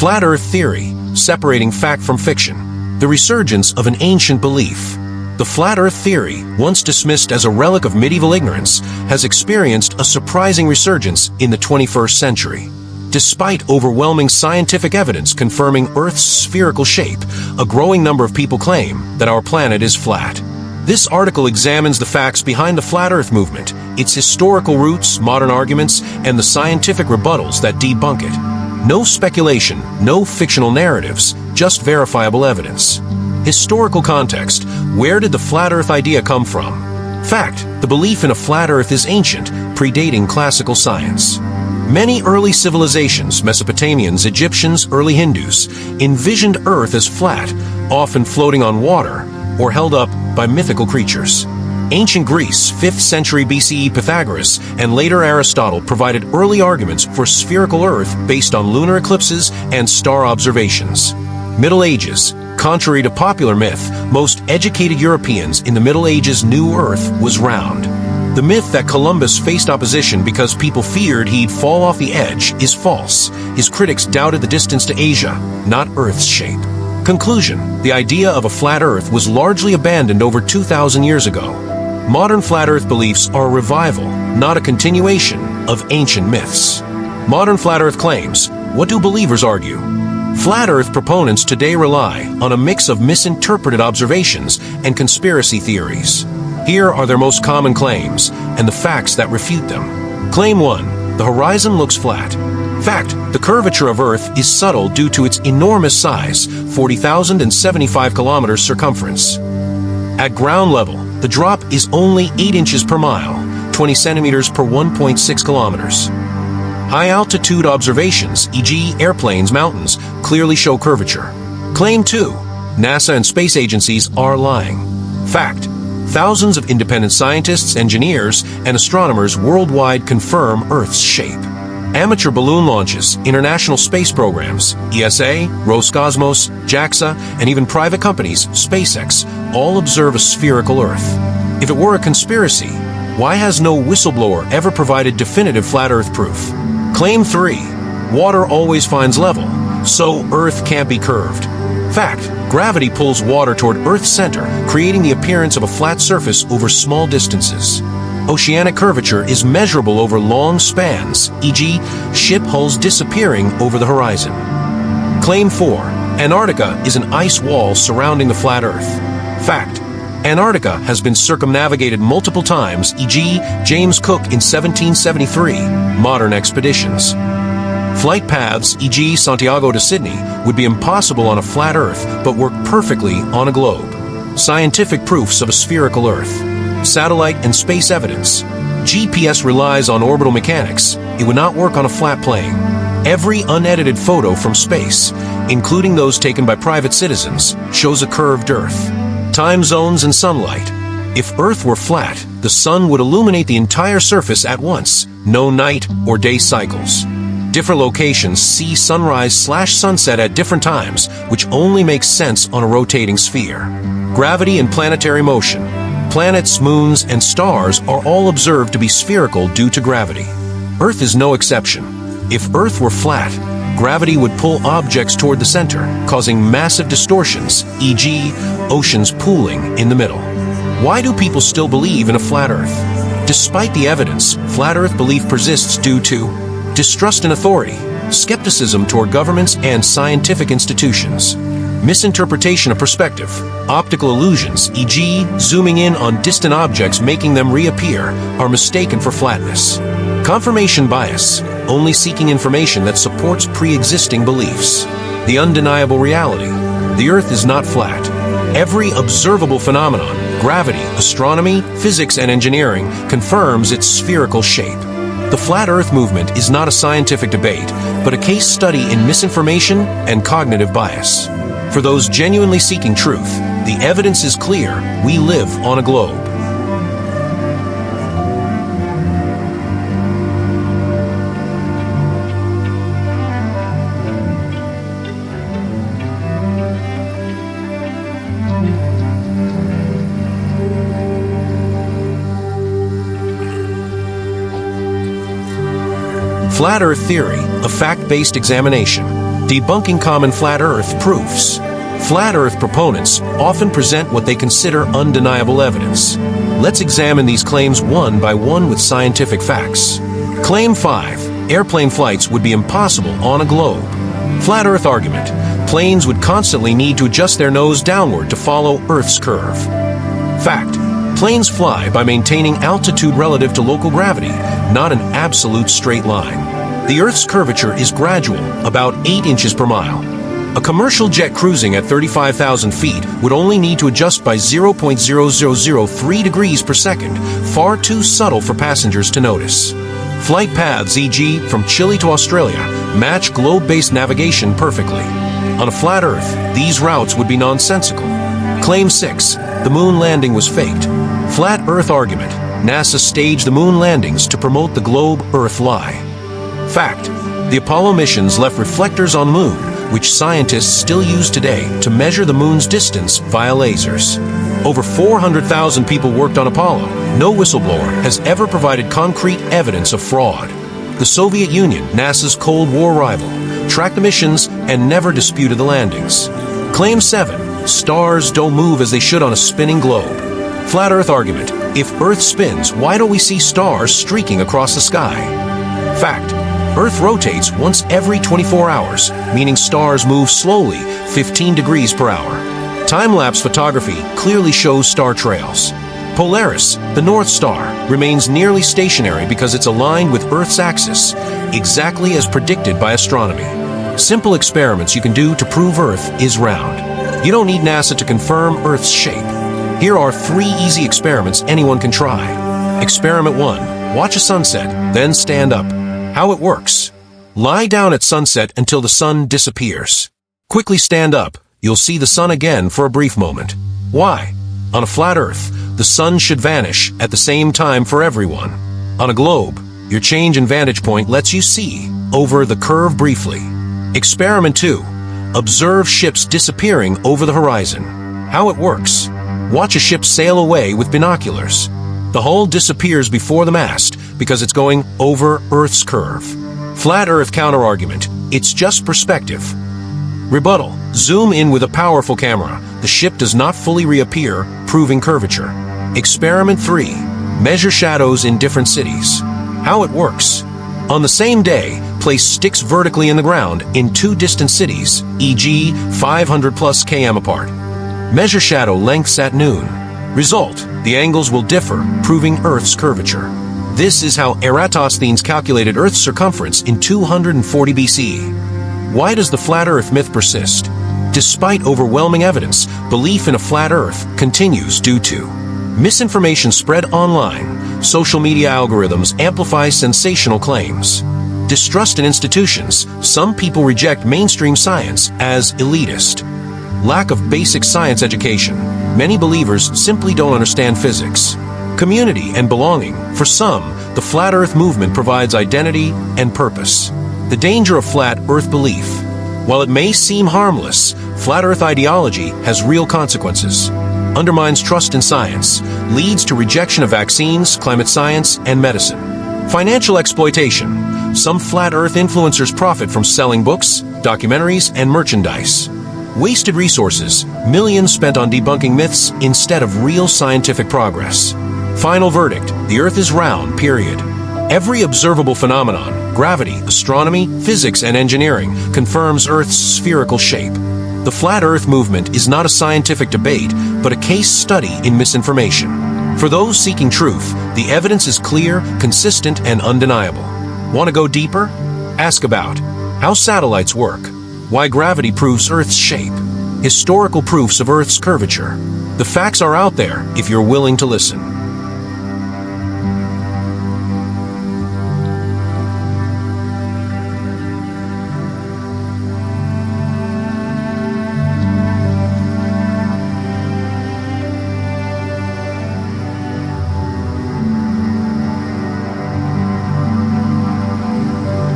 Flat Earth theory, separating fact from fiction. The resurgence of an ancient belief. The flat Earth theory, once dismissed as a relic of medieval ignorance, has experienced a surprising resurgence in the 21st century. Despite overwhelming scientific evidence confirming Earth's spherical shape, a growing number of people claim that our planet is flat. This article examines the facts behind the flat Earth movement, its historical roots, modern arguments, and the scientific rebuttals that debunk it. No speculation, no fictional narratives, just verifiable evidence. Historical context. Where did the flat Earth idea come from? Fact. The belief in a flat Earth is ancient, predating classical science. Many early civilizations, Mesopotamians, Egyptians, early Hindus, envisioned Earth as flat, often floating on water, or held up by mythical creatures. Ancient Greece, 5th century BCE Pythagoras, and later Aristotle provided early arguments for spherical Earth based on lunar eclipses and star observations. Middle Ages. Contrary to popular myth, most educated Europeans in the Middle Ages knew Earth was round. The myth that Columbus faced opposition because people feared he'd fall off the edge is false. His critics doubted the distance to Asia, not Earth's shape. Conclusion. The idea of a flat Earth was largely abandoned over 2,000 years ago. Modern flat Earth beliefs are a revival, not a continuation, of ancient myths. Modern flat Earth claims. What do believers argue? Flat Earth proponents today rely on a mix of misinterpreted observations and conspiracy theories. Here are their most common claims and the facts that refute them. Claim 1. The horizon looks flat. Fact. The curvature of Earth is subtle due to its enormous size, 40,075 kilometers circumference. At ground level, the drop is only 8 inches per mile, 20 centimeters per 1.6 kilometers. High-altitude observations, e.g. airplanes, mountains, clearly show curvature. Claim 2. NASA and space agencies are lying. Fact. Thousands of independent scientists, engineers, and astronomers worldwide confirm Earth's shape. Amateur balloon launches, international space programs, ESA, Roscosmos, JAXA, and even private companies, SpaceX, all observe a spherical Earth. If it were a conspiracy, why has no whistleblower ever provided definitive flat Earth proof? Claim 3. Water always finds level, so Earth can't be curved. Fact. Gravity pulls water toward Earth's center, creating the appearance of a flat surface over small distances. Oceanic curvature is measurable over long spans, e.g., ship hulls disappearing over the horizon. Claim 4. Antarctica is an ice wall surrounding the flat Earth. Fact. Antarctica has been circumnavigated multiple times, e.g., James Cook in 1773, modern expeditions. Flight paths, e.g. Santiago to Sydney, would be impossible on a flat Earth, but work perfectly on a globe. Scientific proofs of a spherical Earth. Satellite and space evidence. GPS relies on orbital mechanics. It would not work on a flat plane. Every unedited photo from space, including those taken by private citizens, shows a curved Earth. Time zones and sunlight. If Earth were flat, the sun would illuminate the entire surface at once. No night or day cycles. Different locations see sunrise/sunset at different times, which only makes sense on a rotating sphere. Gravity and planetary motion. Planets, moons, and stars are all observed to be spherical due to gravity. Earth is no exception. If Earth were flat, gravity would pull objects toward the center, causing massive distortions, e.g., oceans pooling in the middle. Why do people still believe in a flat Earth? Despite the evidence, flat Earth belief persists due to distrust in authority, skepticism toward governments and scientific institutions, misinterpretation of perspective, optical illusions, e.g., zooming in on distant objects making them reappear, are mistaken for flatness. Confirmation bias, only seeking information that supports pre-existing beliefs. The undeniable reality, the Earth is not flat. Every observable phenomenon, gravity, astronomy, physics, and engineering, confirms its spherical shape. The Flat Earth movement is not a scientific debate, but a case study in misinformation and cognitive bias. For those genuinely seeking truth, the evidence is clear: we live on a globe. Flat Earth theory, a fact-based examination. Debunking common flat Earth proofs. Flat Earth proponents often present what they consider undeniable evidence. Let's examine these claims one by one with scientific facts. Claim 5. Airplane flights would be impossible on a globe. Flat Earth argument. Planes would constantly need to adjust their nose downward to follow Earth's curve. Fact. Planes fly by maintaining altitude relative to local gravity, not an absolute straight line. The Earth's curvature is gradual, about 8 inches per mile. A commercial jet cruising at 35,000 feet would only need to adjust by 0.0003 degrees per second, far too subtle for passengers to notice. Flight paths, e.g. from Chile to Australia, match globe-based navigation perfectly. On a flat Earth, these routes would be nonsensical. Claim 6. The moon landing was faked. Flat Earth argument. NASA staged the moon landings to promote the globe-Earth lie. Fact. The Apollo missions left reflectors on the moon, which scientists still use today to measure the moon's distance via lasers. Over 400,000 people worked on Apollo. No whistleblower has ever provided concrete evidence of fraud. The Soviet Union, NASA's Cold War rival, tracked the missions and never disputed the landings. Claim 7. Stars don't move as they should on a spinning globe. Flat Earth argument. If Earth spins, why don't we see stars streaking across the sky? Fact. Earth rotates once every 24 hours, meaning stars move slowly, 15 degrees per hour. Time-lapse photography clearly shows star trails. Polaris, the North Star, remains nearly stationary because it's aligned with Earth's axis, exactly as predicted by astronomy. Simple experiments you can do to prove Earth is round. You don't need NASA to confirm Earth's shape. Here are 3 easy experiments anyone can try. Experiment 1. Watch a sunset, then stand up. How it works. Lie down at sunset until the sun disappears. Quickly stand up. You'll see the sun again for a brief moment. Why? On a flat Earth, the sun should vanish at the same time for everyone. On a globe, your change in vantage point lets you see over the curve briefly. Experiment 2. Observe ships disappearing over the horizon. How it works. Watch a ship sail away with binoculars. The hull disappears before the mast because it's going over Earth's curve. Flat Earth counterargument. It's just perspective. Rebuttal. Zoom in with a powerful camera. The ship does not fully reappear, proving curvature. Experiment 3. Measure shadows in different cities. How it works. On the same day, place sticks vertically in the ground in 2 distant cities, e.g. 500 plus km apart. Measure shadow lengths at noon. Result, the angles will differ, proving Earth's curvature. This is how Eratosthenes calculated Earth's circumference in 240 BC. Why does the flat Earth myth persist? Despite overwhelming evidence, belief in a flat Earth continues due to misinformation spread online. Social media algorithms amplify sensational claims. Distrust in institutions. Some people reject mainstream science as elitist. Lack of basic science education. Many believers simply don't understand physics. Community and belonging. For some, the Flat Earth movement provides identity and purpose. The danger of Flat Earth belief. While it may seem harmless, Flat Earth ideology has real consequences. Undermines trust in science, leads to rejection of vaccines, climate science, and medicine. Financial exploitation. Some Flat Earth influencers profit from selling books, documentaries, and merchandise. Wasted resources, millions spent on debunking myths instead of real scientific progress. Final verdict, the Earth is round, period. Every observable phenomenon, gravity, astronomy, physics, and engineering, confirms Earth's spherical shape. The Flat Earth movement is not a scientific debate, but a case study in misinformation. For those seeking truth, the evidence is clear, consistent, and undeniable. Want to go deeper? Ask about how satellites work, why gravity proves Earth's shape, historical proofs of Earth's curvature. The facts are out there if you're willing to listen.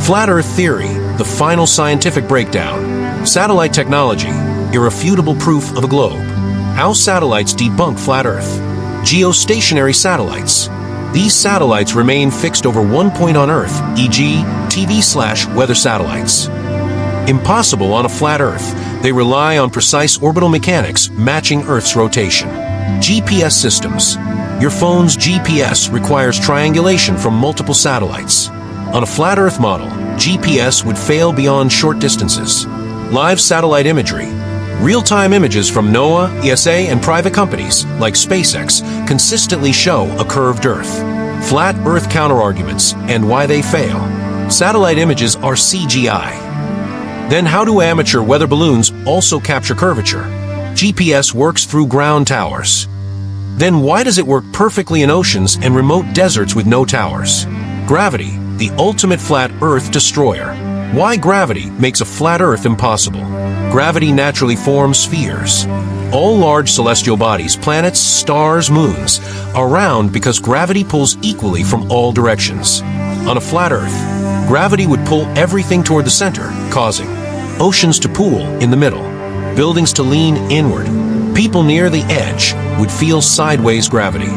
Flat Earth theory, the final scientific breakdown. Satellite technology, irrefutable proof of a globe. How satellites debunk flat Earth. Geostationary satellites. These satellites remain fixed over one point on Earth, e.g., TV/weather satellites. Impossible on a flat Earth. They rely on precise orbital mechanics matching Earth's rotation. GPS systems. Your phone's GPS requires triangulation from multiple satellites. On a flat Earth model, GPS would fail beyond short distances. Live satellite imagery. Real-time images from NOAA, ESA, and private companies, like SpaceX, consistently show a curved Earth. Flat Earth counterarguments and why they fail. Satellite images are CGI. Then how do amateur weather balloons also capture curvature? GPS works through ground towers. Then why does it work perfectly in oceans and remote deserts with no towers? Gravity, the ultimate flat Earth destroyer. Why gravity makes a flat Earth impossible? Gravity naturally forms spheres. All large celestial bodies, planets, stars, moons, are round because gravity pulls equally from all directions. On a flat Earth, gravity would pull everything toward the center, causing oceans to pool in the middle, buildings to lean inward. People near the edge would feel sideways gravity.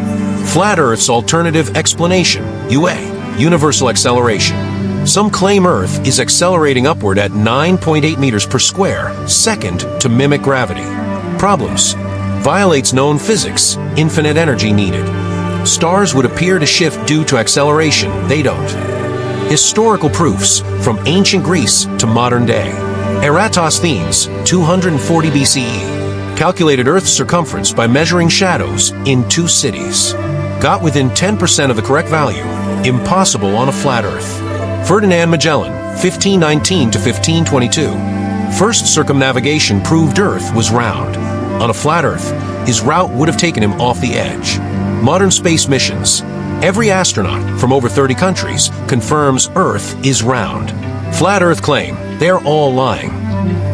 Flat Earth's alternative explanation, UA, universal acceleration. Some claim Earth is accelerating upward at 9.8 meters per square second to mimic gravity. Problems. Violates known physics, infinite energy needed. Stars would appear to shift due to acceleration, they don't. Historical proofs, from ancient Greece to modern day. Eratosthenes, 240 BCE, calculated Earth's circumference by measuring shadows in 2 cities. Got within 10% of the correct value. Impossible on a flat Earth. Ferdinand Magellan, 1519 to 1522. First circumnavigation proved Earth was round. On a flat Earth, his route would have taken him off the edge. Modern space missions. Every astronaut from over 30 countries confirms Earth is round. Flat Earth claim, they're all lying.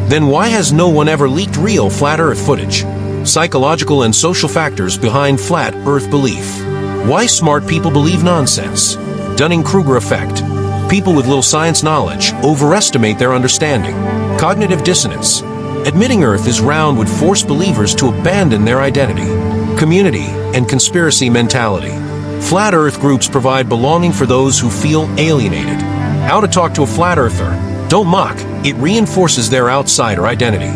Then why has no one ever leaked real flat Earth footage? Psychological and social factors behind flat Earth belief. Why smart people believe nonsense? Dunning-Kruger effect. People with little science knowledge overestimate their understanding. Cognitive dissonance. Admitting Earth is round would force believers to abandon their identity. Community and conspiracy mentality. Flat Earth groups provide belonging for those who feel alienated. How to talk to a flat earther. Don't mock. It reinforces their outsider identity.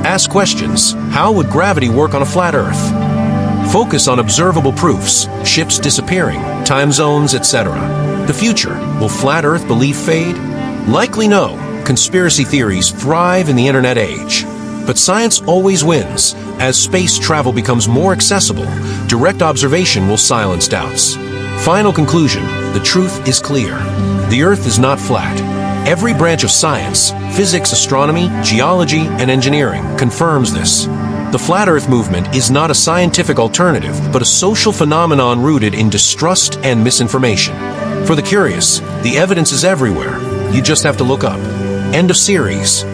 Ask questions. How would gravity work on a flat Earth? Focus on observable proofs, ships disappearing, time zones, etc. The future. Will flat Earth belief fade? Likely no. Conspiracy theories thrive in the internet age. But science always wins. As space travel becomes more accessible, direct observation will silence doubts. Final conclusion. The truth is clear. The Earth is not flat. Every branch of science, physics, astronomy, geology, and engineering, confirms this. The Flat Earth movement is not a scientific alternative, but a social phenomenon rooted in distrust and misinformation. For the curious, the evidence is everywhere. You just have to look up. End of series.